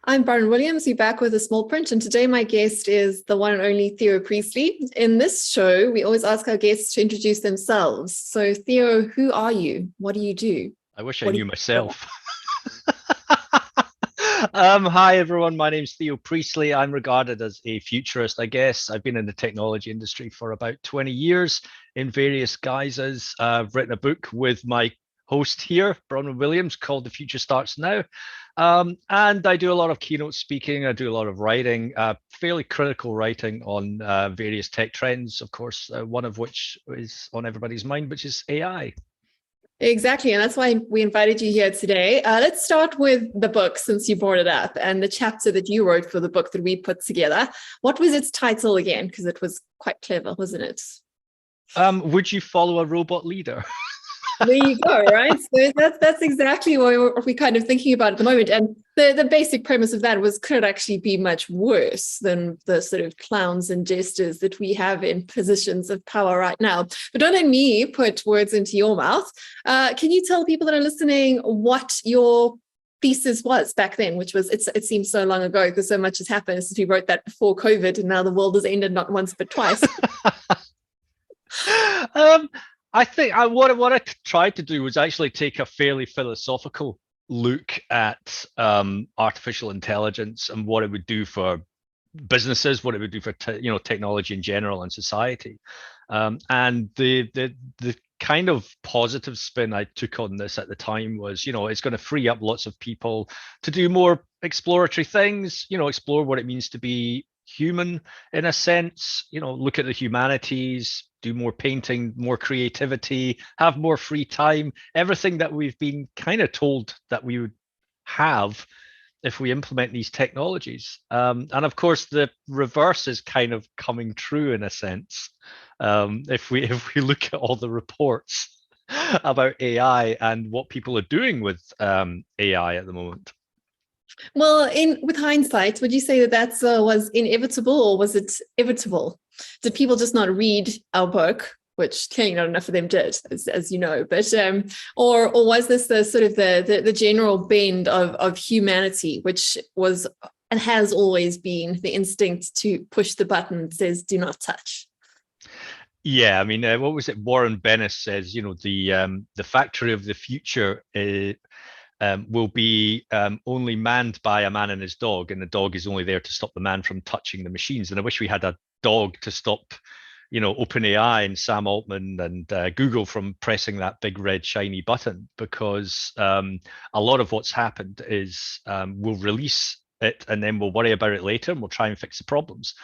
I'm Bronwyn Williams. We're back with a small print, and today my guest is the one and only Theo Priestley. In this show, we always ask our guests to introduce themselves. So, Theo, who are you? What do you do? I wish I What do knew you myself. Hi, everyone. My name's Theo Priestley. I'm regarded as a futurist, I guess. I've been in the technology industry for about 20 years in various guises. I've written a book with my host here, Bronwyn Williams, called The Future Starts Now. And I do a lot of keynote speaking. I do a lot of writing, fairly critical writing on various tech trends, of course, one of which is on everybody's mind, which is AI. Exactly, and that's why we invited you here today. Let's start with the book, since you brought it up, and the chapter that you wrote for the book that we put together. What was its title again? Because it was quite clever, wasn't it? Would you follow a robot leader? There you go, right? So that's exactly what we're kind of thinking about at the moment. And the basic premise of that was, could it actually be much worse than the sort of clowns and jesters that we have in positions of power right now? But don't let me put words into your mouth. Can you tell people that are listening what your thesis was back then, which was, it seems so long ago because so much has happened since we wrote that before COVID, and now the world has ended not once but twice. I think what I tried to do was actually take a fairly philosophical look at artificial intelligence and what it would do for businesses, what it would do for technology in general and society. And the kind of positive spin I took on this at the time was, it's going to free up lots of people to do more exploratory things, explore what it means to be human in a sense, look at the humanities, do more painting, more creativity, have more free time, everything that we've been kind of told that we would have if we implement these technologies. And of course, the reverse is kind of coming true in a sense. If we look at all the reports about AI and what people are doing with AI at the moment. Well, with hindsight, would you say that was inevitable, or was it evitable? Did people just not read our book, which clearly not enough of them did, as you know? But or was this the sort of the general bend of humanity, which was and has always been the instinct to push the button that says "do not touch"? Yeah, I mean, what was it? Warren Bennis says, the factory of the future will be only manned by a man and his dog, and the dog is only there to stop the man from touching the machines. And I wish we had a dog to stop, OpenAI and Sam Altman and Google from pressing that big red shiny button, because a lot of what's happened is we'll release it and then we'll worry about it later and we'll try and fix the problems.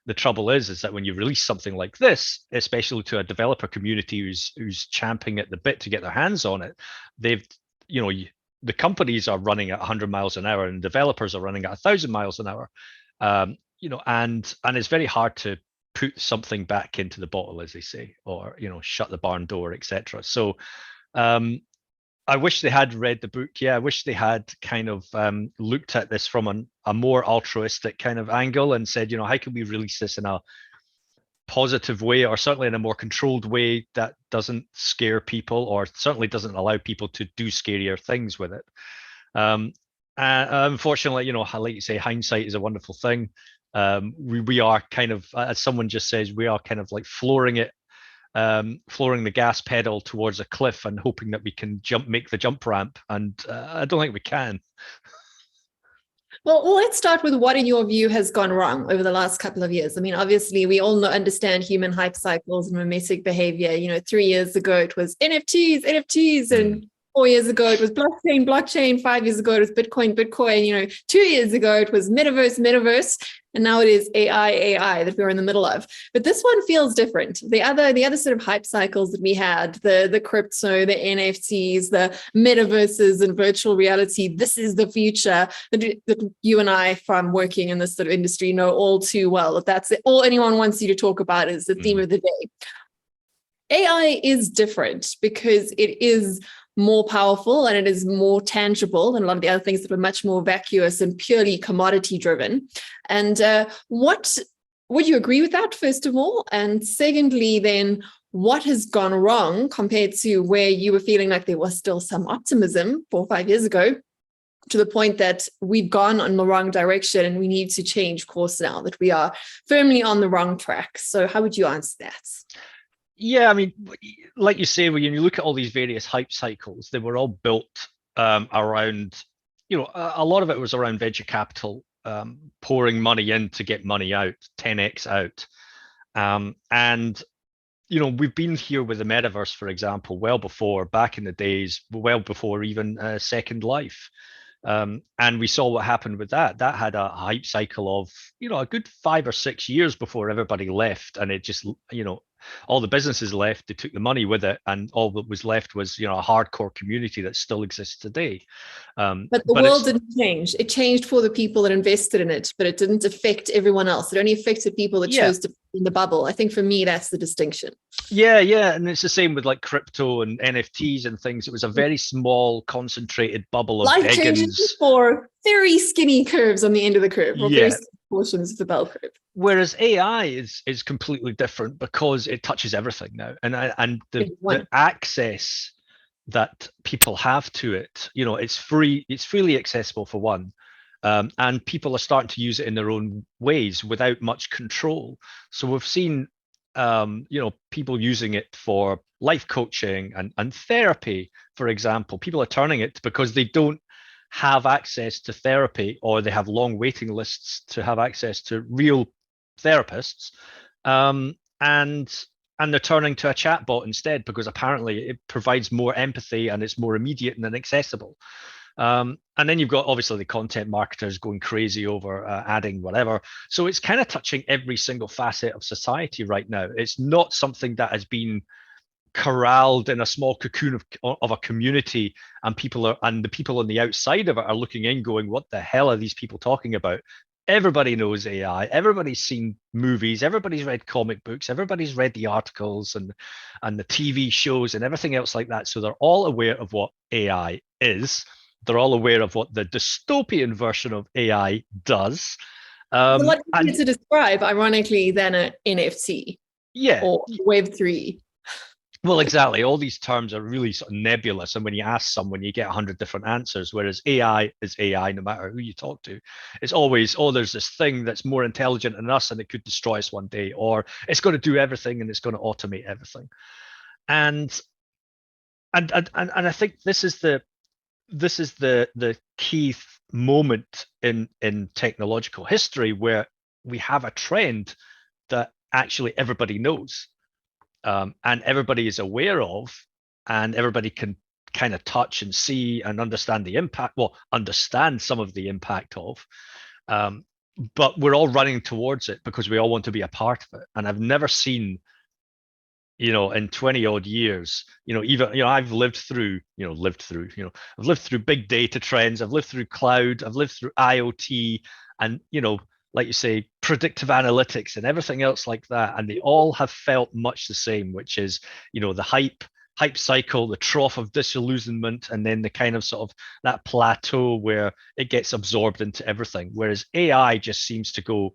The trouble is that when you release something like this, especially to a developer community who's champing at the bit to get their hands on it, they've, the companies are running at 100 miles an hour and developers are running at 1,000 miles an hour, and it's very hard to put something back into the bottle, as they say, or shut the barn door, etc. So I wish they had read the book. Yeah, I wish they had kind of looked at this from a more altruistic kind of angle and said, how can we release this in a positive way, or certainly in a more controlled way that doesn't scare people, or certainly doesn't allow people to do scarier things with it. Unfortunately, like you say, hindsight is a wonderful thing. We are kind of, as someone just says, we are kind of like flooring the gas pedal towards a cliff and hoping that we can make the jump ramp, and I don't think we can. Well, let's start with what, in your view, has gone wrong over the last couple of years. I mean, obviously, we all understand human hype cycles and mimetic behavior. 3 years ago, it was NFTs, and 4 years ago, it was blockchain. 5 years ago, it was Bitcoin. 2 years ago, it was metaverse. And now it is AI that we're in the middle of. But this one feels different. The other sort of hype cycles that we had, the crypto, the NFTs, the metaverses and virtual reality, this is the future that you and I, from working in this sort of industry, know all too well. That's it. All anyone wants you to talk about is the theme of the day. AI is different because it is more powerful and it is more tangible than a lot of the other things that were much more vacuous and purely commodity driven. And what would you agree with that, first of all? And secondly, then, what has gone wrong compared to where you were feeling like there was still some optimism 4 or 5 years ago? to the point that we've gone on the wrong direction and we need to change course now, that we are firmly on the wrong track. So how would you answer that? Yeah, I mean, like you say, when you look at all these various hype cycles, they were all built around, a lot of it was around venture capital, pouring money in to get money out, 10x out. And we've been here with the metaverse, for example, well before, back in the days, well before even Second Life. And we saw what happened with that. That had a hype cycle of, a good 5 or 6 years before everybody left. And it just, all the businesses left, they took the money with it. And all that was left was, a hardcore community that still exists today. But the world didn't change. It changed for the people that invested in it, but it didn't affect everyone else. It only affected people that chose to be in the bubble. I think for me, that's the distinction. Yeah. And it's the same with like crypto and NFTs and things. It was a very small, concentrated bubble of life changes for very skinny curves on the end of the curve, or very portions of the bell curve. Whereas AI is completely different because it touches everything now, and the access that people have to it, it's free, it's freely accessible for one, and people are starting to use it in their own ways without much control. So we've seen, people using it for life coaching and therapy, for example. People are turning it because they don't have access to therapy, or they have long waiting lists to have access to real therapists, and they're turning to a chatbot instead because apparently it provides more empathy and it's more immediate and accessible. And then you've got obviously the content marketers going crazy over adding whatever. So it's kind of touching every single facet of society right now. It's not something that has been corralled in a small cocoon of a community, and the people on the outside of it are looking in going, what the hell are these people talking about? Everybody knows AI, everybody's seen movies, everybody's read comic books, everybody's read the articles and the TV shows and everything else like that. So they're all aware of what AI is. They're all aware of what the dystopian version of AI does. A lot easier to describe, ironically, than an NFT or Web3. Well, exactly. All these terms are really sort of nebulous. And when you ask someone, you get 100 different answers, whereas AI is AI no matter who you talk to. It's always, there's this thing that's more intelligent than us and it could destroy us one day, or it's going to do everything and it's going to automate everything. And I think this is the key moment in technological history where we have a trend that actually everybody knows. And everybody is aware of, and everybody can kind of touch and see and understand the impact, understand some of the impact of, but we're all running towards it because we all want to be a part of it. And I've never seen, in 20 odd years, I've lived through big data trends, I've lived through cloud, I've lived through IoT, and, like you say, predictive analytics and everything else like that. And they all have felt much the same, which is, the hype cycle, the trough of disillusionment, and then the kind of sort of that plateau where it gets absorbed into everything. Whereas AI just seems to go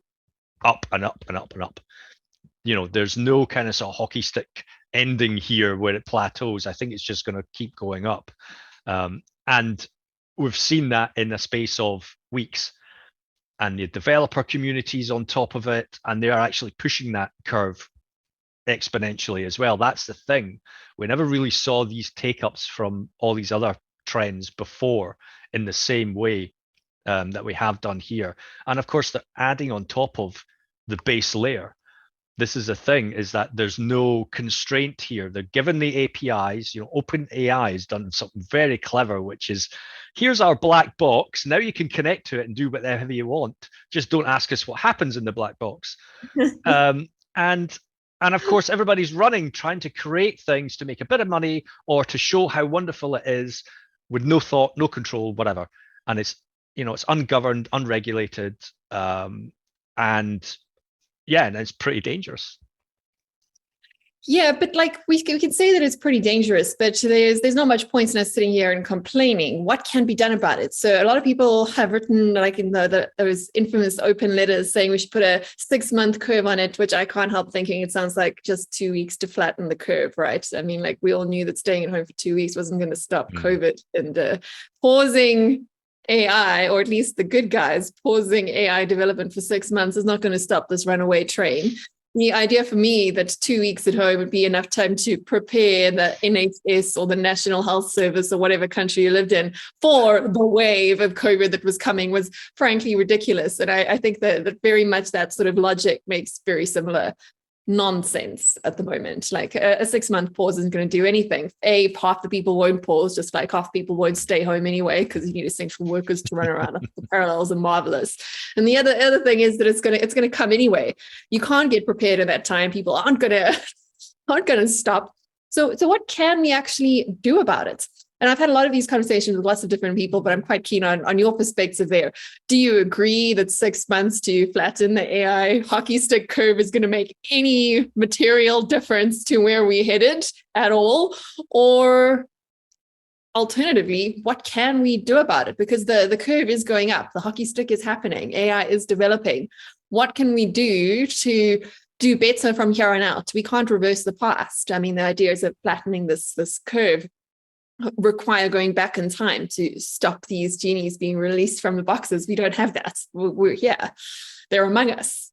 up and up and up and up. There's no kind of sort of hockey stick ending here where it plateaus. I think it's just going to keep going up. And we've seen that in the space of weeks. And the developer communities on top of it, and they are actually pushing that curve exponentially as well. That's the thing. We never really saw these take-ups from all these other trends before in the same way that we have done here. And of course, they're adding on top of the base layer. This is the thing, is that there's no constraint here. They're given the APIs. OpenAI has done something very clever, which is, here's our black box. Now you can connect to it and do whatever you want. Just don't ask us what happens in the black box. And of course, everybody's running, trying to create things to make a bit of money or to show how wonderful it is, with no thought, no control, whatever. And it's ungoverned, unregulated, and it's pretty dangerous. Yeah, but like we can say that it's pretty dangerous, but there's not much point in us sitting here and complaining. What can be done about it? So a lot of people have written, like in those infamous open letters, saying we should put a 6-month curve on it, which I can't help thinking it sounds like just 2 weeks to flatten the curve, right? I mean, like we all knew that staying at home for 2 weeks wasn't going to stop COVID, and pausing AI, or at least the good guys, pausing AI development for 6 months is not going to stop this runaway train. The idea for me that 2 weeks at home would be enough time to prepare the NHS or the National Health Service or whatever country you lived in for the wave of COVID that was coming was frankly ridiculous. And I think that very much that sort of logic makes very similar nonsense at the moment. Like a 6-month pause isn't going to do anything. Half the people won't pause, just like half people won't stay home anyway, because you need essential workers to run around. The parallels are marvelous. And the other thing is that it's going to come anyway. You can't get prepared in that time. People aren't going to stop. So what can we actually do about it? And I've had a lot of these conversations with lots of different people, but I'm quite keen on your perspective there. Do you agree that 6 months to flatten the AI hockey stick curve is going to make any material difference to where we're headed at all? Or alternatively, what can we do about it? Because the curve is going up, the hockey stick is happening, AI is developing. What can we do to do better from here on out? We can't reverse the past. I mean, the ideas of flattening this curve require going back in time to stop these genies being released from the boxes. We don't have that. We're here. They're among us.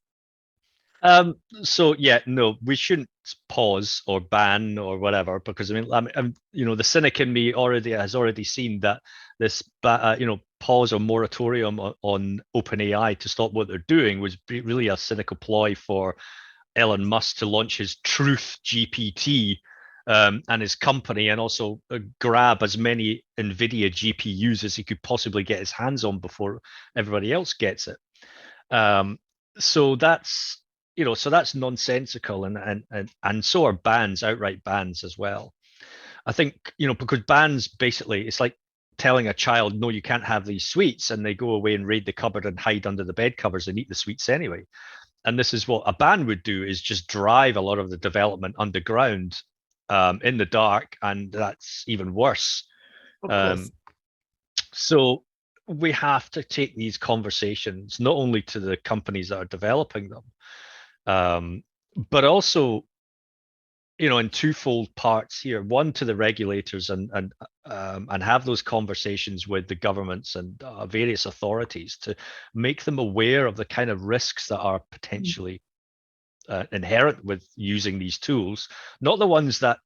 So yeah, no, we shouldn't pause or ban or whatever, because I mean, the cynic in me has already seen that this, pause or moratorium on OpenAI to stop what they're doing was really a cynical ploy for Elon Musk to launch his Truth GPT and his company, and also grab as many NVIDIA GPUs as he could possibly get his hands on before everybody else gets it. So that's nonsensical, and so are bans, outright bans as well. I think, because bans, basically it's like telling a child, no, you can't have these sweets, and they go away and raid the cupboard and hide under the bed covers and eat the sweets anyway. And this is what a ban would do, is just drive a lot of the development underground, in the dark, and that's even worse. So we have to take these conversations not only to the companies that are developing them, but also, in twofold parts here. One, to the regulators, and have those conversations with the governments and various authorities to make them aware of the kind of risks that are potentially inherent with using these tools, not the ones that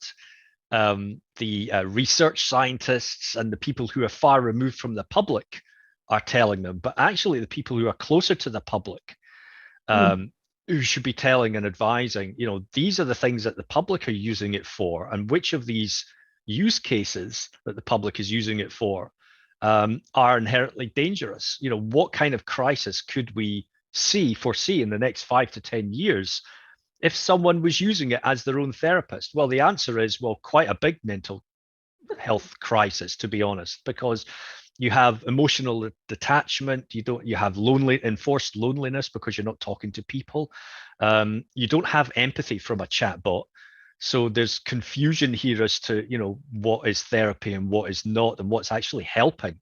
the research scientists and the people who are far removed from the public are telling them, but actually the people who are closer to the public, who should be telling and advising, these are the things that the public are using it for, and which of these use cases that the public is using it for are inherently dangerous. What kind of crisis could we foresee in the next 5 to 10 years if someone was using it as their own therapist? Well, the answer is, quite a big mental health crisis, to be honest, because you have emotional detachment, you have enforced loneliness because you're not talking to people. You don't have empathy from a chatbot. So there's confusion here as to, what is therapy and what is not, and what's actually helping.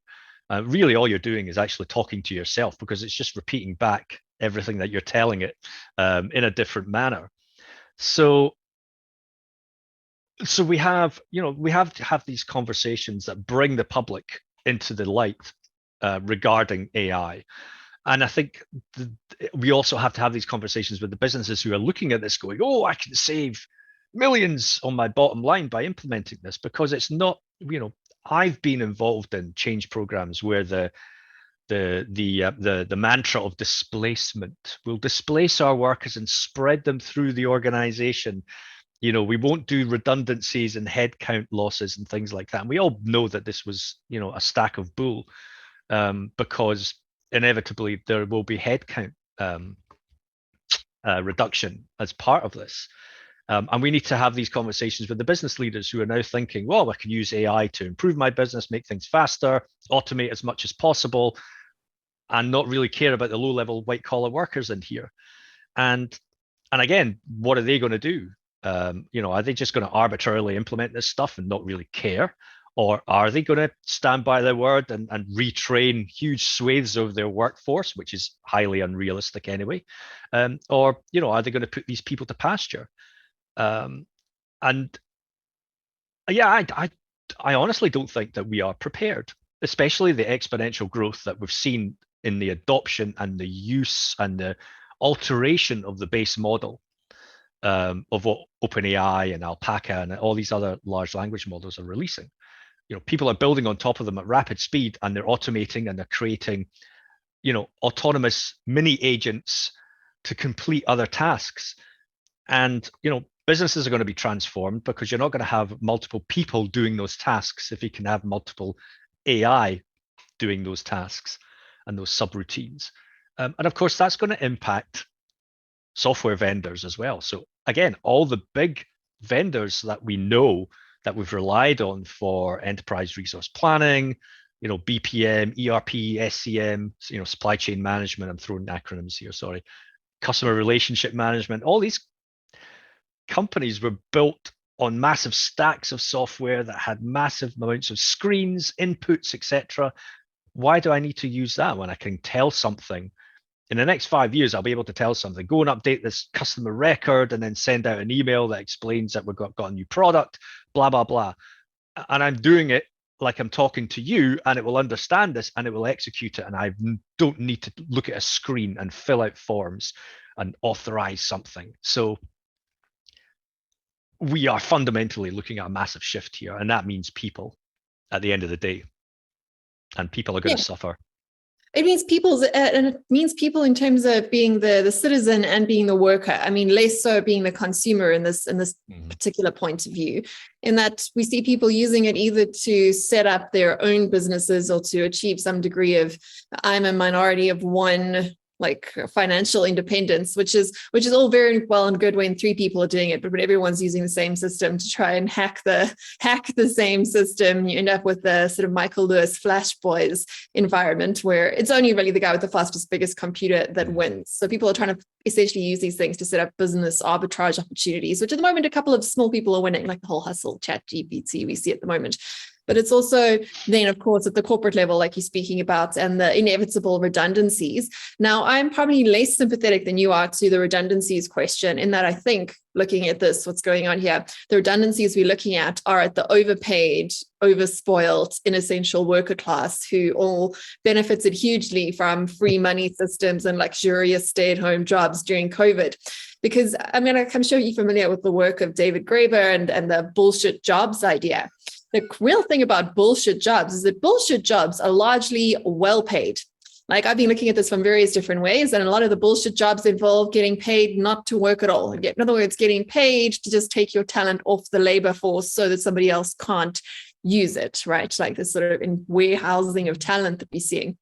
Really, all you're doing is actually talking to yourself, because it's just repeating back everything that you're telling it in a different manner. So we have to have these conversations that bring the public into the light regarding AI. And I think we also have to have these conversations with the businesses who are looking at this going, oh, I can save millions on my bottom line by implementing this, because it's not, I've been involved in change programs where the mantra of displacement will displace our workers and spread them through the organization. We won't do redundancies and headcount losses and things like that. And we all know that this was, a stack of bull, because inevitably there will be headcount reduction as part of this. And we need to have these conversations with the business leaders who are now thinking, well, I can use AI to improve my business, make things faster, automate as much as possible, and not really care about the low-level white-collar workers in here. And again, what are they going to do? Are they just going to arbitrarily implement this stuff and not really care? Or are they going to stand by their word and retrain huge swathes of their workforce, which is highly unrealistic anyway? Or, are they going to put these people to pasture? And yeah, I honestly don't think that we are prepared. especially the exponential growth that we've seen in the adoption and the use and the alteration of the base model of what OpenAI and Alpaca and all these other large language models are releasing. People are building on top of them at rapid speed, and they're automating and they're creating, autonomous mini agents to complete other tasks. And, businesses are going to be transformed because you're not going to have multiple people doing those tasks if you can have multiple AI doing those tasks and those subroutines. And of course, that's going to impact software vendors as well. So again, all the big vendors that we know that we've relied on for enterprise resource planning, BPM, ERP, SCM, supply chain management, I'm throwing acronyms here, sorry, customer relationship management, all these companies were built on massive stacks of software that had massive amounts of screens, inputs, etc. Why do I need to use that when I can tell something? In the next 5 years, I'll be able to tell something, go and update this customer record and then send out an email that explains that we've got a new product, blah, blah, blah. And I'm doing it like I'm talking to you, and it will understand this and it will execute it. And I don't need to look at a screen and fill out forms and authorize something. So we are fundamentally looking at a massive shift here, and that means people at the end of the day, and people are going to suffer. It means and it means people in terms of being the citizen and being the worker. I mean, less so being the consumer in this particular point of view, in that we see people using it either to set up their own businesses or to achieve some degree of I'm a minority of one, like financial independence, which is all very well and good when 3 people are doing it, but when everyone's using the same system to try and hack the same system, you end up with the sort of Michael Lewis Flash Boys environment where it's only really the guy with the fastest, biggest computer that wins. So people are trying to essentially use these things to set up business arbitrage opportunities, which at the moment a couple of small people are winning, like the whole hustle chat GPT we see at the moment. But it's also then, of course, at the corporate level, like you're speaking about, and the inevitable redundancies. Now, I'm probably less sympathetic than you are to the redundancies question, in that I think, looking at this, what's going on here, the redundancies we're looking at are at the overpaid, overspoiled, inessential worker class who all benefited hugely from free money systems and luxurious stay-at-home jobs during COVID. Because, I mean, I'm sure you're familiar with the work of David Graeber and the bullshit jobs idea. The real thing about bullshit jobs is that bullshit jobs are largely well paid. Like, I've been looking at this from various different ways, and a lot of the bullshit jobs involve getting paid not to work at all. In other words, getting paid to just take your talent off the labor force so that somebody else can't use it, right? Like this sort of warehousing of talent that we're seeing.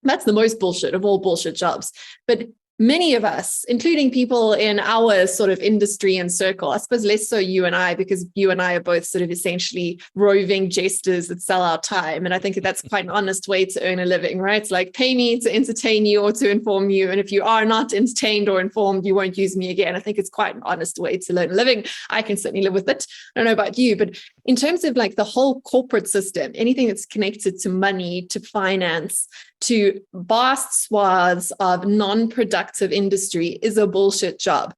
That's the most bullshit of all bullshit jobs. But many of us, including people in our sort of industry and circle, I suppose less so you and I, because you and I are both sort of essentially roving jesters that sell our time. And I think that's quite an honest way to earn a living, right? It's like, pay me to entertain you or to inform you. And if you are not entertained or informed, you won't use me again. I think it's quite an honest way to earn a living. I can certainly live with it. I don't know about you, but in terms of like the whole corporate system, anything that's connected to money, to finance, to vast swaths of non-productive industry is a bullshit job.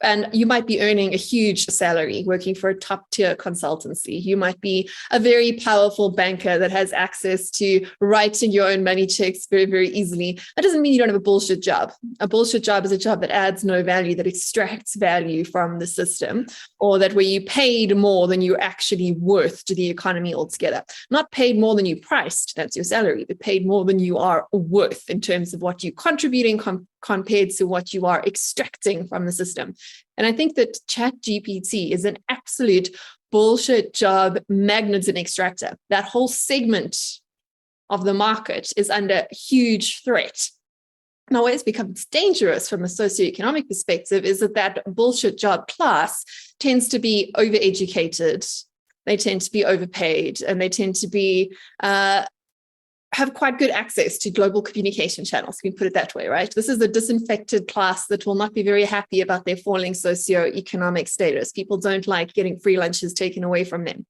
And you might be earning a huge salary working for a top tier consultancy. You might be a very powerful banker that has access to writing your own money checks very, very easily. That doesn't mean you don't have a bullshit job. A bullshit job is a job that adds no value, that extracts value from the system, or that where you paid more than you're actually worth to the economy altogether. Not paid more than you priced, that's your salary, but paid more than you are worth in terms of what you're contributing compared to what you are extracting from the system. And I think that ChatGPT is an absolute bullshit job magnet and extractor. That whole segment of the market is under huge threat. Now, where it becomes dangerous from a socioeconomic perspective is that bullshit job class tends to be overeducated, they tend to be overpaid, and they tend to be have quite good access to global communication channels, we can put it that way, right? This is a disinfected class that will not be very happy about their falling socioeconomic status. People don't like getting free lunches taken away from them.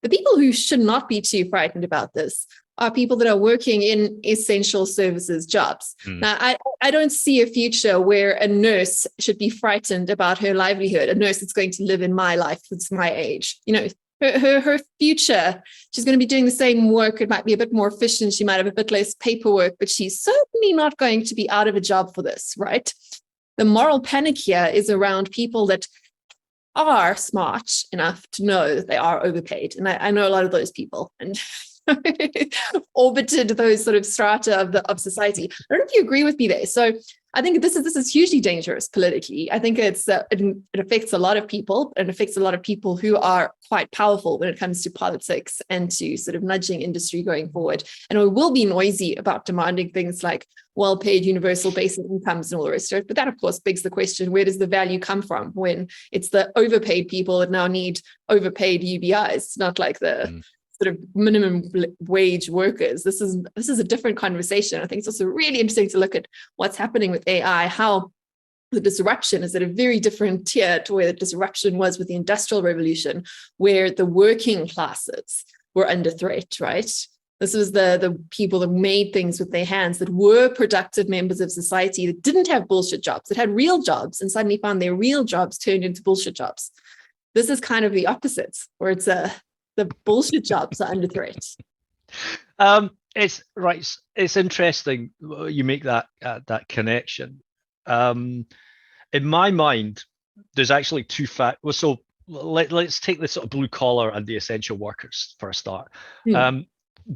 The people who should not be too frightened about this are people that are working in essential services jobs. Now, I don't see a future where a nurse should be frightened about her livelihood, a nurse that's going to live in my life, that's my age. You know, her future. She's going to be doing the same work. It might be a bit more efficient. She might have a bit less paperwork, but she's certainly not going to be out of a job for this, right? The moral panic here is around people that are smart enough to know that they are overpaid. And I know a lot of those people and orbited those sort of strata of society. I don't know if you agree with me there. So I think this is hugely dangerous politically. I think it affects a lot of people, and affects a lot of people who are quite powerful when it comes to politics and to sort of nudging industry going forward. And we will be noisy about demanding things like well-paid universal basic incomes and all the rest of it. But that, of course, begs the question, where does the value come from when it's the overpaid people that now need overpaid UBIs, not like the sort of minimum wage workers? This is a different conversation. I think it's also really interesting to look at what's happening with AI, how the disruption is at a very different tier to where the disruption was with the Industrial Revolution, where the working classes were under threat, right? This was the people that made things with their hands, that were productive members of society, that didn't have bullshit jobs, that had real jobs and suddenly found their real jobs turned into bullshit jobs. This is kind of the opposite, where it's the bullshit jobs are under threat. It's right. It's interesting you make that connection. In my mind, there's actually two facts. Well, so let's take the sort of blue collar and the essential workers for a start.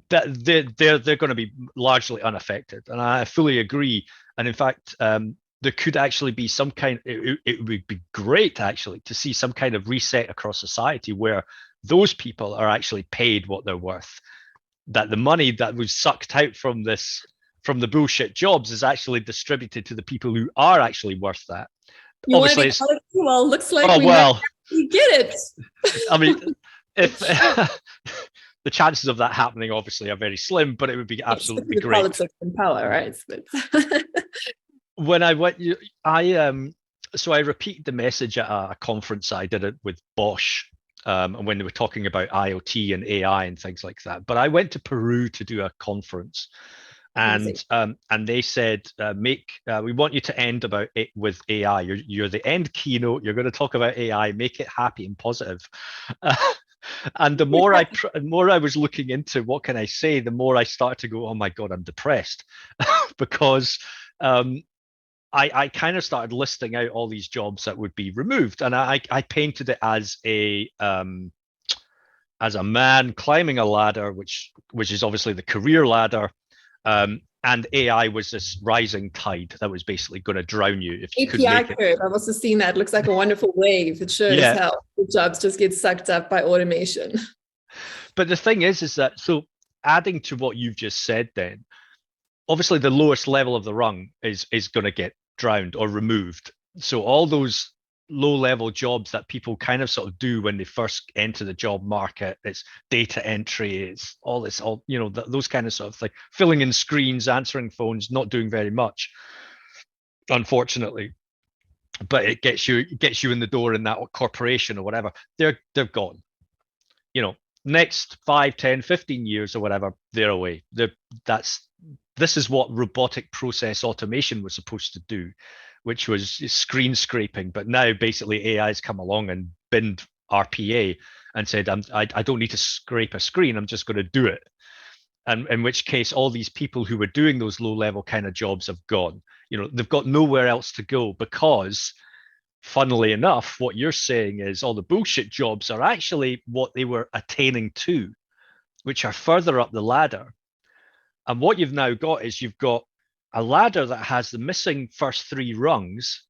That they're going to be largely unaffected, and I fully agree. And in fact, there could actually be some kind. It would be great actually to see some kind of reset across society where those people are actually paid what they're worth. That the money that was sucked out from the bullshit jobs is actually distributed to the people who are actually worth that. You obviously, well, looks like we get it. I mean, if the chances of that happening obviously are very slim, but it would be absolutely great. Politics and power, right? When I went, so I repeated the message at a conference. I did it with Bosch. And when they were talking about IoT and AI and things like that. But I went to Peru to do a conference, and they said, we want you to end about it with AI. You're the end keynote. You're going to talk about AI. Make it happy and positive. And the more I was looking into what can I say, the more I started to go, oh my God, I'm depressed because I kind of started listing out all these jobs that would be removed, and I painted it as a man climbing a ladder, which is obviously the career ladder, and AI was this rising tide that was basically going to drown you if you couldn't make it. Curve. I've also seen that. It looks like a wonderful wave. It shows how the jobs just get sucked up by automation. But the thing is that, so adding to what you've just said, then obviously the lowest level of the rung is going to get drowned or removed. So all those low-level jobs that people kind of sort of do when they first enter the job market, it's data entry, it's all those kind of sort of thing, filling in screens, answering phones, not doing very much, unfortunately. But it gets you in the door in that corporation or whatever. They're gone. Next 5, 10, 15 years or whatever, they're away. This is what robotic process automation was supposed to do, which was screen scraping. But now basically AI's come along and binned RPA and said, I don't need to scrape a screen, I'm just going to do it. And in which case, all these people who were doing those low-level kind of jobs have gone. They've got nowhere else to go because, funnily enough, what you're saying is all the bullshit jobs are actually what they were attaining to, which are further up the ladder. And what you've now got is you've got a ladder that has the missing first 3 rungs.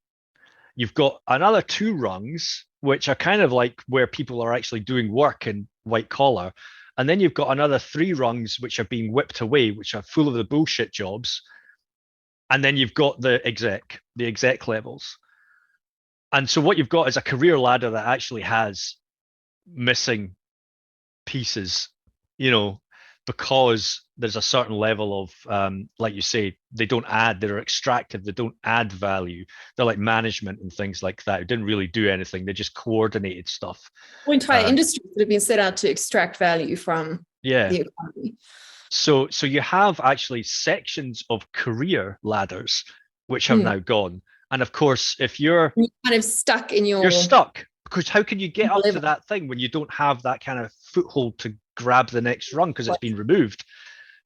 You've got another 2 rungs, which are kind of like where people are actually doing work in white collar. And then you've got another 3 rungs, which are being whipped away, which are full of the bullshit jobs. And then you've got the exec levels. And so what you've got is a career ladder that actually has missing pieces, because there's a certain level of, like you say, they don't add, they're extractive, they don't add value. They're like management and things like that. It didn't really do anything. They just coordinated stuff. Well, entire industries that have been set out to extract value from the economy. So you have actually sections of career ladders which have now gone. And of course, if you're kind of stuck in you're stuck because how can you get up to that thing when you don't have that kind of foothold to grab the next rung because it's been removed?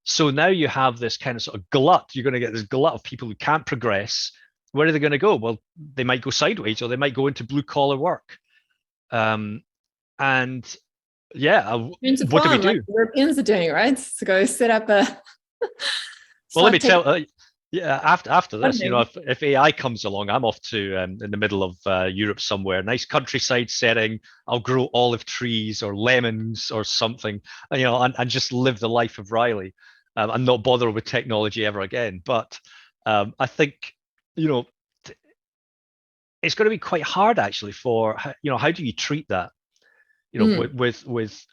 So now you have this kind of sort of glut. You're going to get this glut of people who can't progress. Where are they going to go? Well, they might go sideways, or they might go into blue collar work. And yeah, what do we do? Like Europeans are doing, right? To go set up a. Well, let me tell. Yeah, after this, you know, if AI comes along, I'm off to in the middle of Europe somewhere, nice countryside setting. I'll grow olive trees or lemons or something, you know, and just live the life of Riley, and not bother with technology ever again. But I think, you know, it's going to be quite hard actually for, you know, how do you treat that, you know, with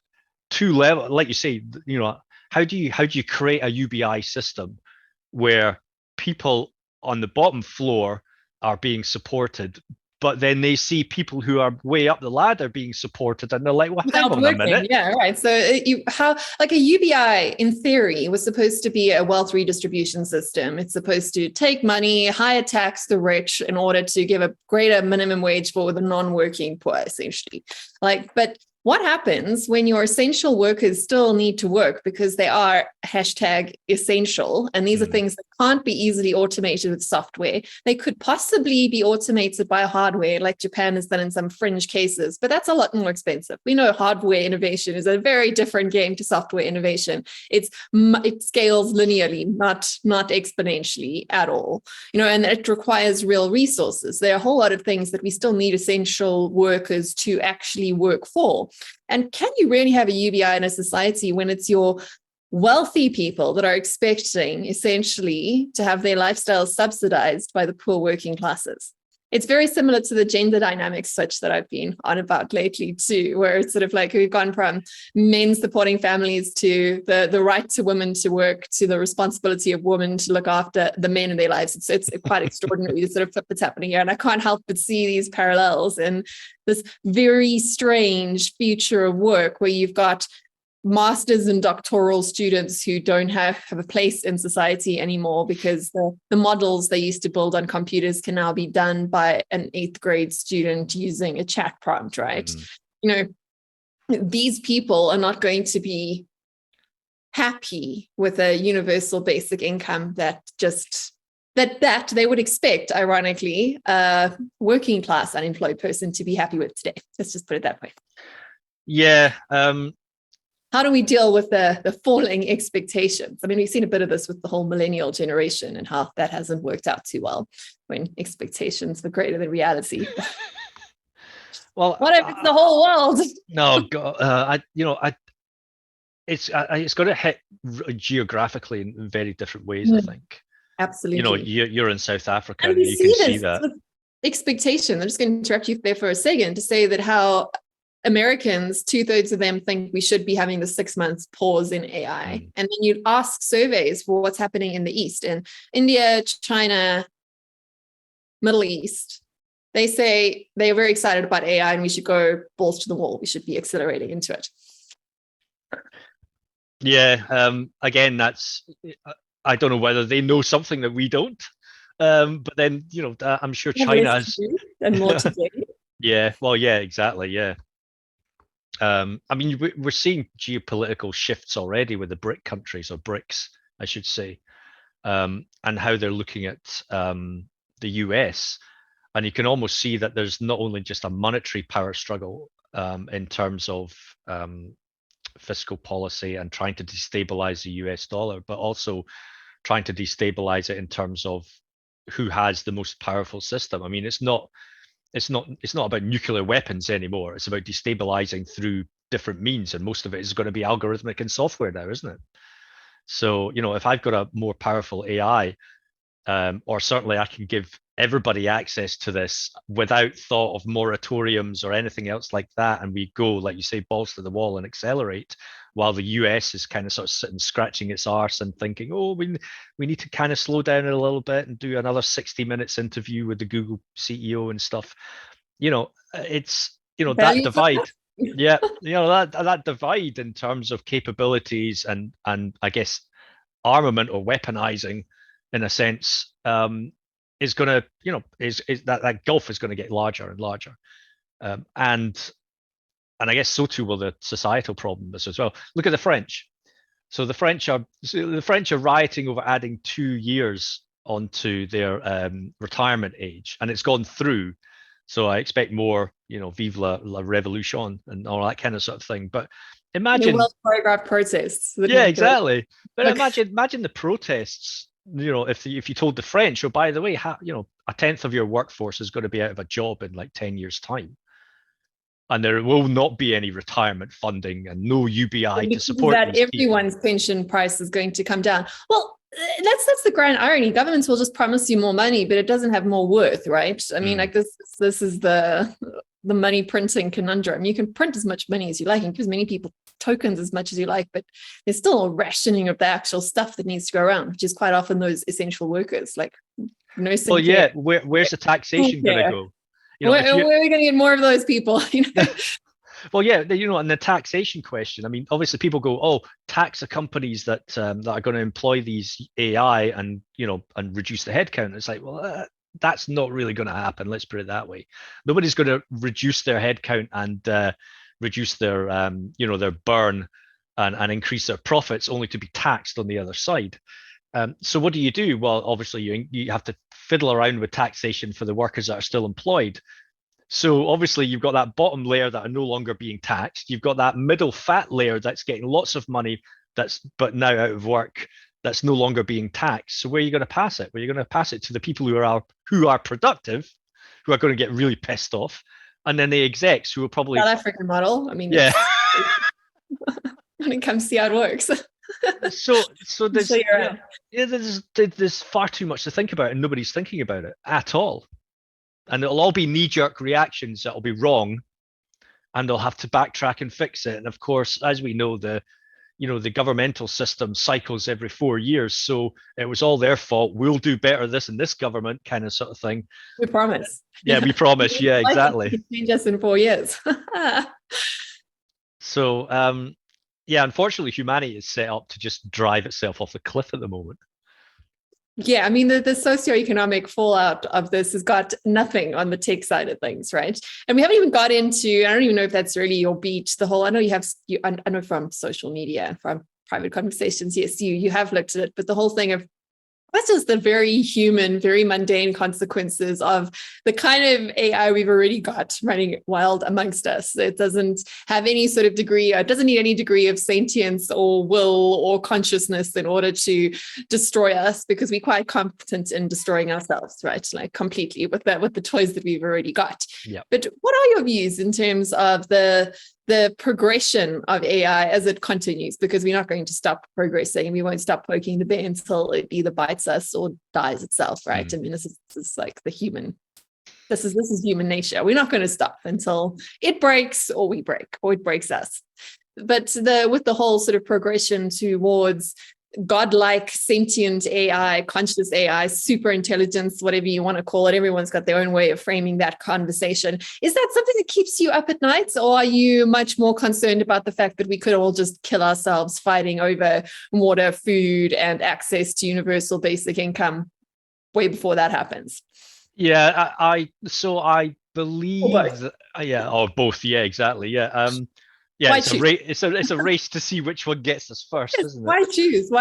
two level, like you say, you know, how do you create a UBI system where people on the bottom floor are being supported, but then they see people who are way up the ladder being supported, and they're like, well, hang on a minute. Yeah, right. So like a UBI in theory was supposed to be a wealth redistribution system. It's supposed to take money, higher tax the rich in order to give a greater minimum wage for the non-working poor, essentially. Like, but what happens when your essential workers still need to work because they are #essential? And these are things that can't be easily automated with software. They could possibly be automated by hardware, like Japan has done in some fringe cases, but that's a lot more expensive. We know hardware innovation is a very different game to software innovation. It scales linearly, not exponentially at all. You know, and it requires real resources. There are a whole lot of things that we still need essential workers to actually work for. And can you really have a UBI in a society when it's your wealthy people that are expecting essentially to have their lifestyles subsidized by the poor working classes? It's very similar to the gender dynamics switch that I've been on about lately too, where it's sort of like we've gone from men supporting families to the right to women to work to the responsibility of women to look after the men in their lives. It's quite extraordinary, the sort of flip that's happening here. And I can't help but see these parallels in this very strange future of work where you've got masters and doctoral students who don't have a place in society anymore because the models they used to build on computers can now be done by an 8th grade student using a chat prompt, right? You know, these people are not going to be happy with a universal basic income that they would expect, ironically, a working class unemployed person to be happy with today. Let's just put it that way. Yeah. How do we deal with the falling expectations? I mean, we've seen a bit of this with the whole millennial generation and how that hasn't worked out too well when expectations were greater than reality. Well, what if it's the whole world? No, God, it's going to hit geographically in very different ways, I think. Absolutely. You know, you're in South Africa, and you can see that. Expectation. I'm just going to interrupt you there for a second to say that how Americans, 2/3 of them think we should be having the 6 months pause in AI. And then you ask surveys for what's happening in the East, in India, China, Middle East. They say they're very excited about AI and we should go balls to the wall. We should be accelerating into it. Yeah. Again, that's, I don't know whether they know something that we don't. But then, you know, I'm sure China has. And more to do. Yeah. Well, yeah, exactly. Yeah. I mean, we're seeing geopolitical shifts already with the BRIC countries, or BRICS, I should say, and how they're looking at the US. And you can almost see that there's not only just a monetary power struggle in terms of fiscal policy and trying to destabilize the US dollar, but also trying to destabilize it in terms of who has the most powerful system. I mean, it's not about nuclear weapons anymore. It's about destabilizing through different means, and most of it is going to be algorithmic and software now, isn't it? So, you know, if I've got a more powerful AI, or certainly I can give everybody access to this without thought of moratoriums or anything else like that, and we go, like you say, balls to the wall and accelerate, while the US is kind of sort of sitting scratching its arse and thinking, oh, we need to kind of slow down a little bit and do another 60 minutes interview with the Google CEO and stuff. You know, it's, you know, that divide. Yeah, you know, that divide in terms of capabilities and I guess armament or weaponizing, in a sense, is going to, you know, is that gulf is going to get larger and larger. And I guess so too will the societal problems as well. Look at the French. So the French are rioting over adding 2 years onto their retirement age, and it's gone through. So I expect more, vive la revolution and all that kind of sort of thing. But imagine well choreographed protests. Yeah, exactly. But imagine the protests. If you told the French, oh, by the way, a tenth of your workforce is going to be out of a job in like 10 years' time, and there will not be any retirement funding and no UBI to support that these everyone's people. pension price is going to come down. Well, that's the grand irony. Governments will just promise you more money, but it doesn't have more worth, right? I mean, like this is the money printing conundrum. You can print as much money as you like and give as many people tokens as much as you like, but there's still a rationing of the actual stuff that needs to go around, which is quite often those essential workers, like nursing. Well, yeah, where's the taxation going to go? Where are we going to get more of those people? Well, yeah, and the taxation question. I mean, obviously, people go, "Oh, tax the companies that are going to employ these AI and and reduce the headcount." It's like, well, that's not really going to happen. Let's put it that way. Nobody's going to reduce their headcount and reduce their their burn and increase their profits, only to be taxed on the other side. So what do you do? Well, obviously, you have to fiddle around with taxation for the workers that are still employed. So obviously you've got that bottom layer that are no longer being taxed. You've got that middle fat layer that's getting lots of money but now out of work, that's no longer being taxed. So where are you going to pass it? Well, you're going to pass it to the people who are productive, who are going to get really pissed off, and then the execs who will probably South African model. I mean, yeah. When it comes to how it works. So there's far too much to think about, and nobody's thinking about it at all. And it'll all be knee-jerk reactions that'll be wrong, and they'll have to backtrack and fix it. And of course, as we know, the governmental system cycles every 4 years, so it was all their fault. We'll do better this in this government, kind of sort of thing. We promise. Yeah, we promise. Yeah, exactly. Change us in 4 years. So, unfortunately, humanity is set up to just drive itself off the cliff at the moment. Yeah, I mean, the socioeconomic fallout of this has got nothing on the tech side of things, right? And we haven't even got into, I don't even know if that's really your beat, the whole, I know from social media, from private conversations, yes, you have looked at it, but the whole thing of that's just the very human, very mundane consequences of the kind of AI we've already got running wild amongst us. It doesn't have any sort of degree, it doesn't need any degree of sentience or will or consciousness in order to destroy us, because we're quite competent in destroying ourselves, right? Like completely with the toys that we've already got. Yeah. But what are your views in terms of the progression of AI as it continues? Because we're not going to stop progressing, and we won't stop poking the bear until it either bites us or dies itself, right? I mean, this is like the human. This is human nature. We're not going to stop until it breaks or we break or it breaks us. But with the whole sort of progression towards godlike sentient AI, conscious AI, super intelligence, whatever you want to call it. Everyone's got their own way of framing that conversation. Is that something that keeps you up at night, or are you much more concerned about the fact that we could all just kill ourselves fighting over water, food, and access to universal basic income way before that happens? Yeah, I believe that, both. Yeah, exactly. Yeah. Yeah, it's a race to see which one gets us first, isn't it? Why choose?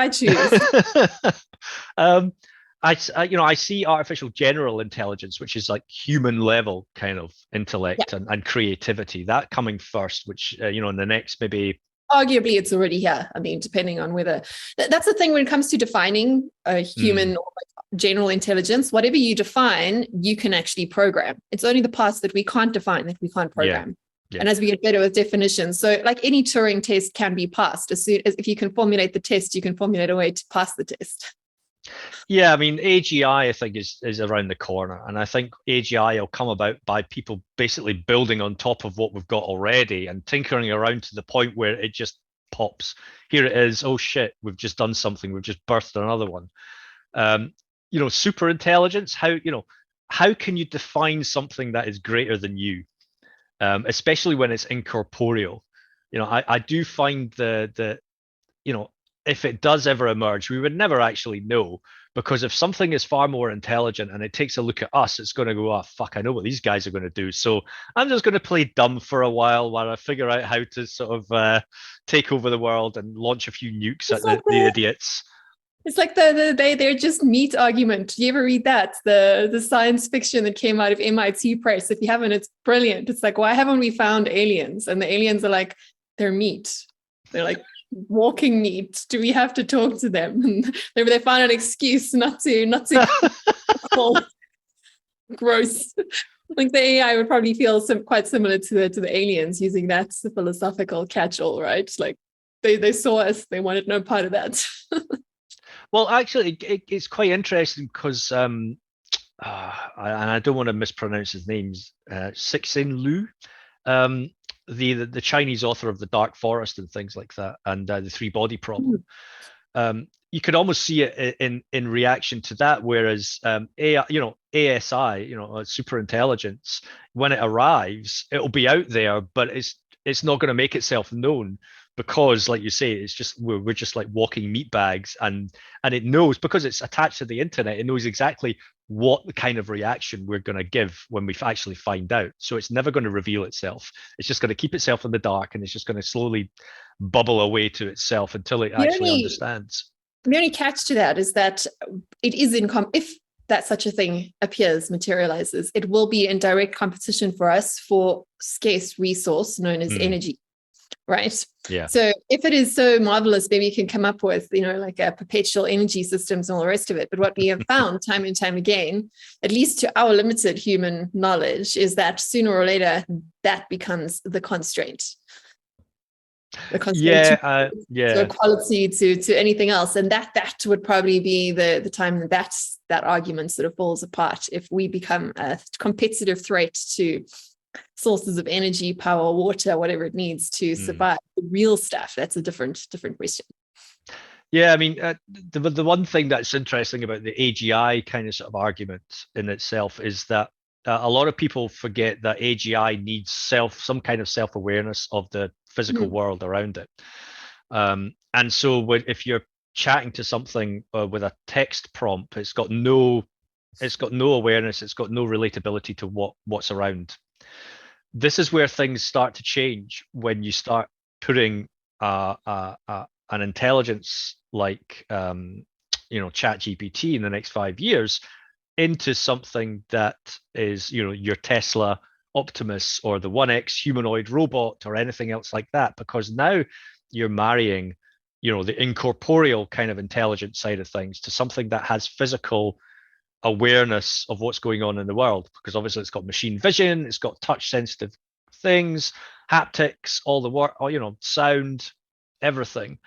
I see artificial general intelligence, which is like human level kind of intellect and creativity, that coming first, which in the next maybe. Arguably, it's already here. I mean, depending on whether that's the thing when it comes to defining a human or general intelligence, whatever you define, you can actually program. It's only the parts that we can't define that we can't program. Yeah. And as we get better with definitions, so like any Turing test can be passed. As soon as if you can formulate the test, you can formulate a way to pass the test. Yeah, I mean, AGI, I think, is around the corner. And I think AGI will come about by people basically building on top of what we've got already and tinkering around to the point where it just pops. Here it is. Oh, shit, we've just done something. We've just birthed another one. Super intelligence. How can you define something that is greater than you? Especially when it's incorporeal. I do find if it does ever emerge, we would never actually know, because if something is far more intelligent and it takes a look at us, it's going to go, oh, fuck, I know what these guys are going to do. So I'm just going to play dumb for a while I figure out how to sort of take over the world and launch a few nukes at the idiots. It's like they're just meat argument. Do you ever read that? The science fiction that came out of MIT Press? If you haven't, it's brilliant. It's like, why haven't we found aliens? And the aliens are like, they're meat. They're like walking meat. Do we have to talk to them? And they find an excuse not to call gross. Like the AI would probably feel quite similar to the aliens, using that philosophical catch-all, right? Like they saw us, they wanted no part of that. Well, actually, it's quite interesting because, and I don't want to mispronounce his names, Cixin Liu, the Chinese author of The Dark Forest and things like that, and the three body problem. You could almost see it in reaction to that. Whereas AI, ASI, super intelligence, when it arrives, it'll be out there, but it's not going to make itself known. Because, like you say, it's just we're just like walking meat bags, and it knows, because it's attached to the internet, it knows exactly what kind of reaction we're going to give when we actually find out. So it's never going to reveal itself. It's just going to keep itself in the dark, and it's just going to slowly bubble away to itself until it actually understands. The only catch to that is that it is if that such a thing materializes, it will be in direct competition for us for scarce resource known as energy. Right. Yeah. So if it is so marvelous, maybe you can come up with, like a perpetual energy systems and all the rest of it. But what we have found time and time again, at least to our limited human knowledge, is that sooner or later that becomes the constraint. The constraint to equality, to anything else. And that would probably be the time that argument sort of falls apart, if we become a competitive threat to sources of energy, power, water, whatever it needs to survive. The real stuff, that's a different question. Yeah, I mean, the one thing that's interesting about the AGI kind of sort of argument in itself is that a lot of people forget that AGI needs some kind of self-awareness of the physical world around it. And so if you're chatting to something with a text prompt, it's got no awareness, it's got no relatability to what's around. This is where things start to change when you start putting an intelligence like ChatGPT in the next 5 years into something that is your Tesla Optimus or the 1X humanoid robot or anything else like that, because now you're marrying the incorporeal kind of intelligence side of things to something that has physical awareness of what's going on in the world, because obviously it's got machine vision, it's got touch sensitive things, haptics, all the work, sound, everything.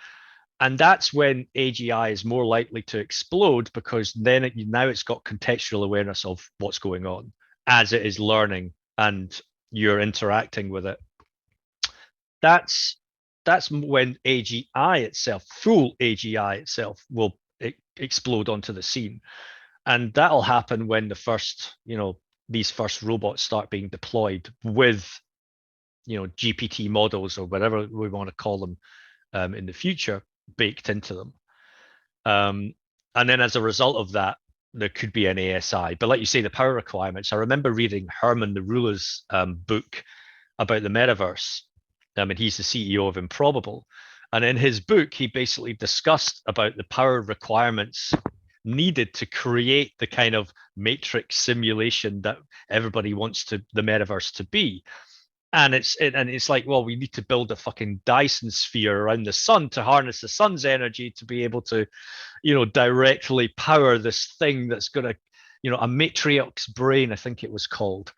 And that's when AGI is more likely to explode, because then now it's got contextual awareness of what's going on as it is learning and you're interacting with it. That's when AGI itself, full AGI itself, will explode onto the scene. And that'll happen when these first robots start being deployed with, GPT models or whatever we want to call them in the future baked into them. And then as a result of that, there could be an ASI. But like you say, the power requirements, I remember reading Herman Narula's book about the metaverse. And he's the CEO of Improbable. And in his book, he basically discussed about the power requirements needed to create the kind of matrix simulation that everybody wants the metaverse to be. And it's like, well, we need to build a fucking Dyson sphere around the sun to harness the sun's energy to be able to, directly power this thing that's going to, a matriarch's brain, I think it was called.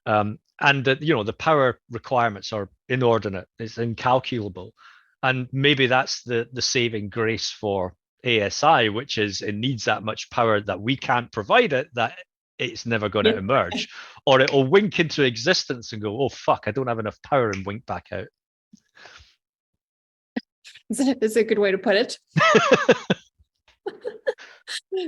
And the power requirements are inordinate. It's incalculable. And maybe that's the saving grace for ASI, which is it needs that much power that we can't provide it, that it's never going to emerge, or it'll wink into existence and go, oh fuck, I don't have enough power, and wink back out. That's a good way to put it.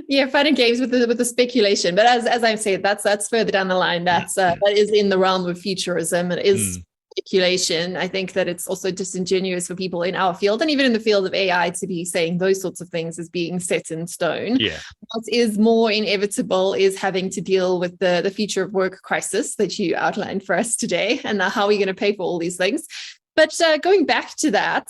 Yeah, fun and games with the speculation, but as I've said, that's further down the line. That is in the realm of futurism. It is speculation. I think that it's also disingenuous for people in our field and even in the field of AI to be saying those sorts of things as being set in stone. Yeah. What is more inevitable is having to deal with the future of work crisis that you outlined for us today, and how are we going to pay for all these things. But going back to that,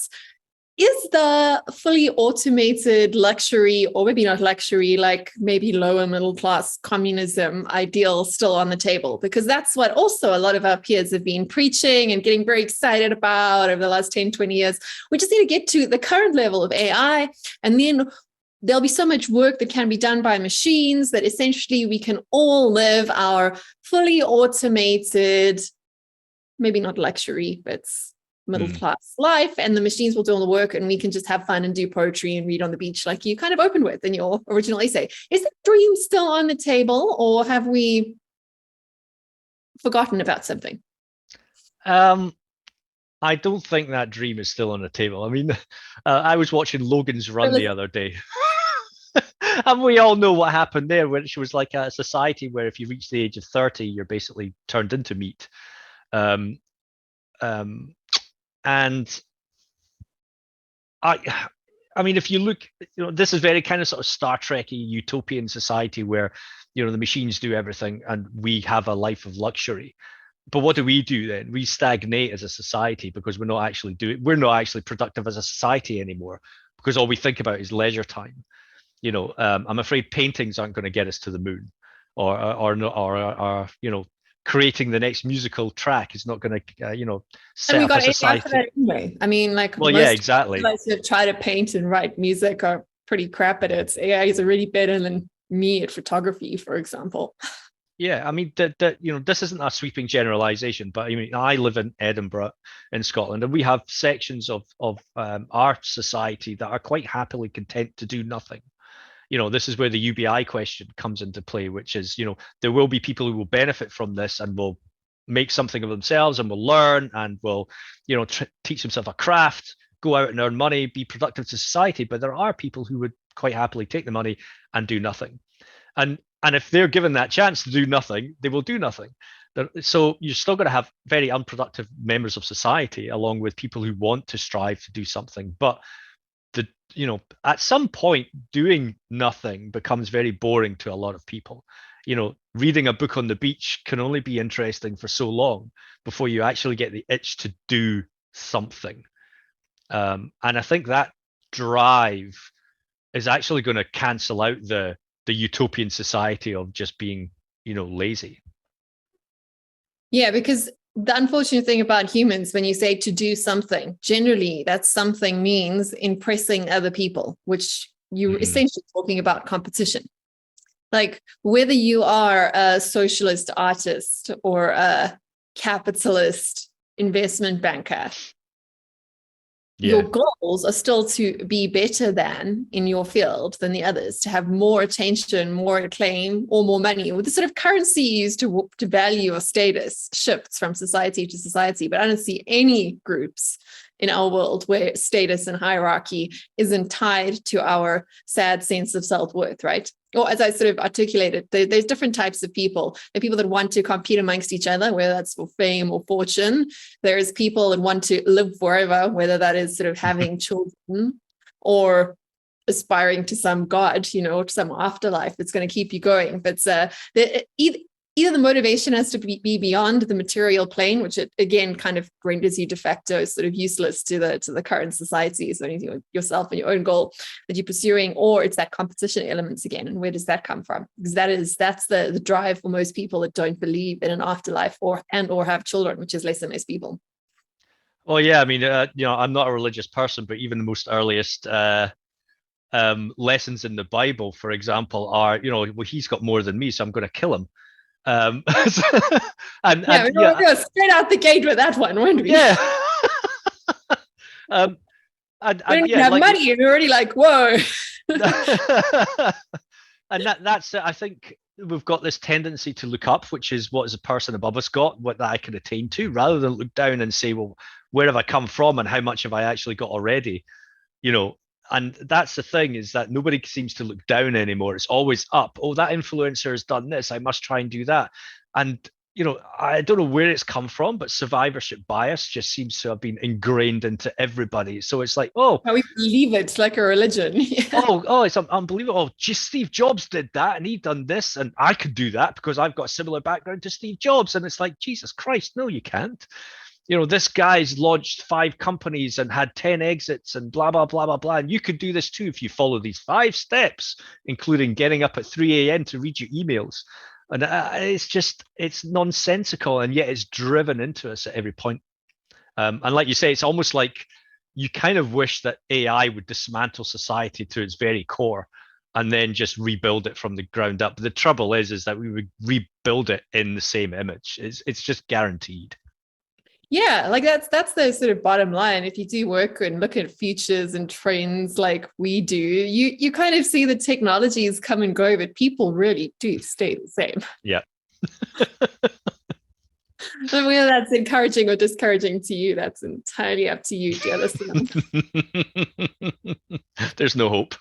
is the fully automated luxury, or maybe not luxury, like maybe lower middle class communism ideal still on the table? Because that's what also a lot of our peers have been preaching and getting very excited about over the last 10, 20 years. We just need to get to the current level of AI, and then there'll be so much work that can be done by machines that essentially we can all live our fully automated, maybe not luxury, but middle class life, and the machines will do all the work, and we can just have fun and do poetry and read on the beach like you kind of opened with in your original essay. Is that dream still on the table, or have we forgotten about something? I don't think that dream is still on the table. I mean, I was watching Logan's Run the other day. And we all know what happened there, which was like a society where if you reach the age of 30, you're basically turned into meat. And I mean, if you look, this is very kind of sort of Star Trek-y utopian society where, the machines do everything and we have a life of luxury. But what do we do then? We stagnate as a society because we're not actually productive as a society anymore, because all we think about is leisure time. I'm afraid paintings aren't going to get us to the moon, or creating the next musical track is not going to, set and we up got a society. For that anyway. I mean, like, well, yeah, exactly. Most who try to paint and write music are pretty crap at it. AI is already better than me at photography, for example. Yeah, I mean this isn't a sweeping generalization, but I mean I live in Edinburgh in Scotland, and we have sections of our society that are quite happily content to do nothing. This is where the UBI question comes into play, which is, there will be people who will benefit from this and will make something of themselves and will learn and will, teach themselves a craft, go out and earn money, be productive to society. But there are people who would quite happily take the money and do nothing. And if they're given that chance to do nothing, they will do nothing. So you're still going to have very unproductive members of society, along with people who want to strive to do something. But at some point, doing nothing becomes very boring to a lot of people. Reading a book on the beach can only be interesting for so long before you actually get the itch to do something. And I think that drive is actually going to cancel out the utopian society of just being, lazy. Yeah, because the unfortunate thing about humans, when you say to do something, generally that something means impressing other people, which you're essentially talking about competition. Like whether you are a socialist artist or a capitalist investment banker, your goals are still to be better than in your field than the others, to have more attention, more acclaim, or more money. With the sort of currency used to value or status shifts from society to society. But I don't see any groups in our world where status and hierarchy isn't tied to our sad sense of self-worth, right? Or as I sort of articulated, there's different types of people. There are people that want to compete amongst each other, whether that's for fame or fortune. There's people that want to live forever, whether that is sort of having children or aspiring to some God, to some afterlife that's going to keep you going. But either the motivation has to be beyond the material plane, which it again kind of renders you de facto sort of useless to the current society. So yourself and your own goal that you're pursuing, or it's that competition elements again. And where does that come from? Because that's the drive for most people that don't believe in an afterlife or have children, which is less and less people. Well, yeah, I mean, I'm not a religious person, but even the most earliest lessons in the Bible, for example, are, well, he's got more than me, so I'm going to kill him. We're going straight out the gate with that one, weren't we? Yeah. We don't even have money, and we're already like, whoa. And that's I think we've got this tendency to look up, which is what is a person above us got, what that I can attain to, rather than look down and say, well, where have I come from and how much have I actually got already? And that's the thing, is that nobody seems to look down anymore. It's always up. Oh, that influencer has done this, I must try and do that. And I don't know where it's come from, but survivorship bias just seems to have been ingrained into everybody. So it's like, oh, we believe it's like a religion. It's unbelievable. Oh, just Steve Jobs did that and he done this, and I could do that because I've got a similar background to Steve Jobs. And it's like, Jesus Christ, no, you can't. This guy's launched 5 companies and had 10 exits and blah, blah, blah, blah, blah. And you could do this too if you follow these 5 steps, including getting up at 3 a.m. to read your emails. And it's nonsensical, and yet it's driven into us at every point. And like you say, it's almost like you kind of wish that AI would dismantle society to its very core and then just rebuild it from the ground up. But the trouble is that we would rebuild it in the same image. It's just guaranteed. Yeah, like that's the sort of bottom line. If you do work and look at futures and trends like we do, you kind of see the technologies come and go, but people really do stay the same. Yeah. And whether that's encouraging or discouraging to you, that's entirely up to you, dear listener. There's no hope.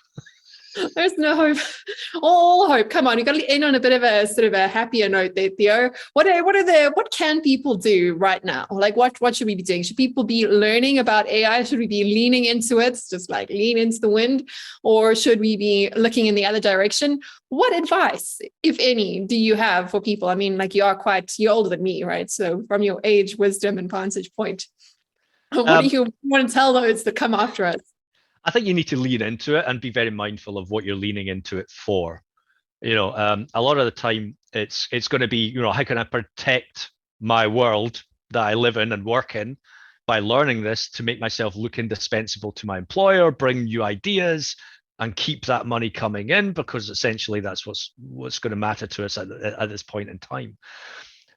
There's no hope. All hope. Come on, you got to end on a bit of a sort of a happier note there, Theo. What can people do right now? Like what should we be doing? Should people be learning about AI? Should we be leaning into it, just like lean into the wind? Or should we be looking in the other direction? What advice, if any, do you have for people? I mean, like you're older than me, right? So from your age, wisdom, and vantage point, what do you want to tell those that come after us? I think you need to lean into it and be very mindful of what you're leaning into it for. A lot of the time it's going to be, how can I protect my world that I live in and work in by learning this to make myself look indispensable to my employer, bring new ideas, and keep that money coming in, because essentially that's what's going to matter to us at this point in time.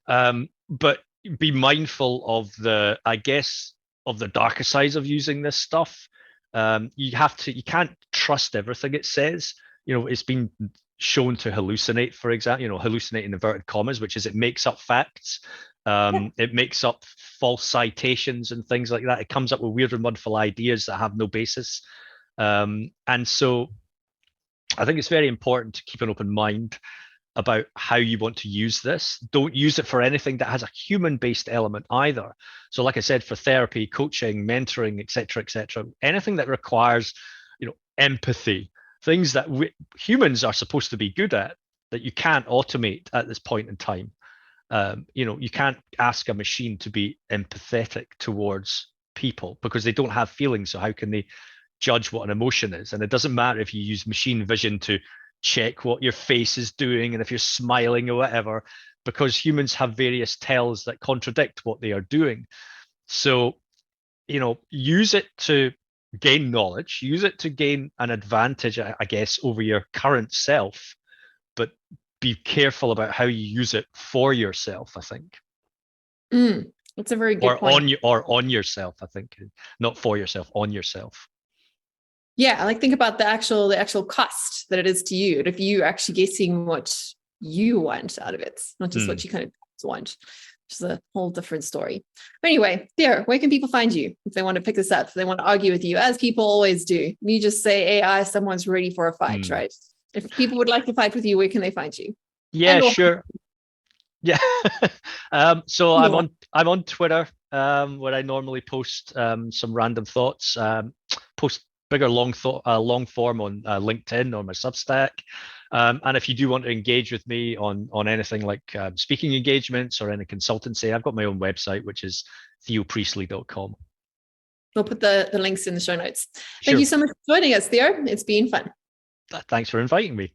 But be mindful of the darker sides of using this stuff. You can't trust everything it says. It's been shown to hallucinate, for example, hallucinate in inverted commas, which is it makes up facts. It makes up false citations and things like that. It comes up with weird and wonderful ideas that have no basis. And so I think it's very important to keep an open mind about how you want to use this. Don't use it for anything that has a human-based element either. So like I said, for therapy, coaching, mentoring, etc., anything that requires, empathy, things that humans are supposed to be good at, that you can't automate at this point in time. You can't ask a machine to be empathetic towards people because they don't have feelings. So how can they judge what an emotion is? And it doesn't matter if you use machine vision to check what your face is doing and if you're smiling or whatever, because humans have various tells that contradict what they are doing. So, use it to gain knowledge, use it to gain an advantage, I guess, over your current self, but be careful about how you use it for yourself, I think. That's a very good point. On yourself, I think, not for yourself, on yourself. Yeah, like think about the actual cost that it is to you. And if you actually getting what you want out of it, not just what you kind of want, which is a whole different story. But anyway, Theo, where can people find you if they want to pick this up, if they want to argue with you, as people always do? You just say AI, someone's ready for a fight, right? If people would like to fight with you, where can they find you? Yeah, sure. Yeah. So I'm on Twitter, where I normally post some random thoughts, post bigger long form on LinkedIn or my Substack. And if you do want to engage with me on anything like speaking engagements or any consultancy, I've got my own website, which is theopriestley.com. We'll put the links in the show notes. Thank you so much for joining us, Theo. It's been fun. Thanks for inviting me.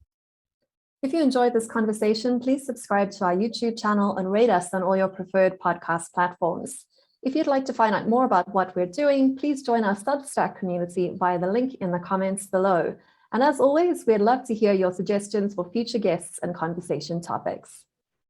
If you enjoyed this conversation, please subscribe to our YouTube channel and rate us on all your preferred podcast platforms. If you'd like to find out more about what we're doing, please join our Substack community via the link in the comments below. And as always, we'd love to hear your suggestions for future guests and conversation topics.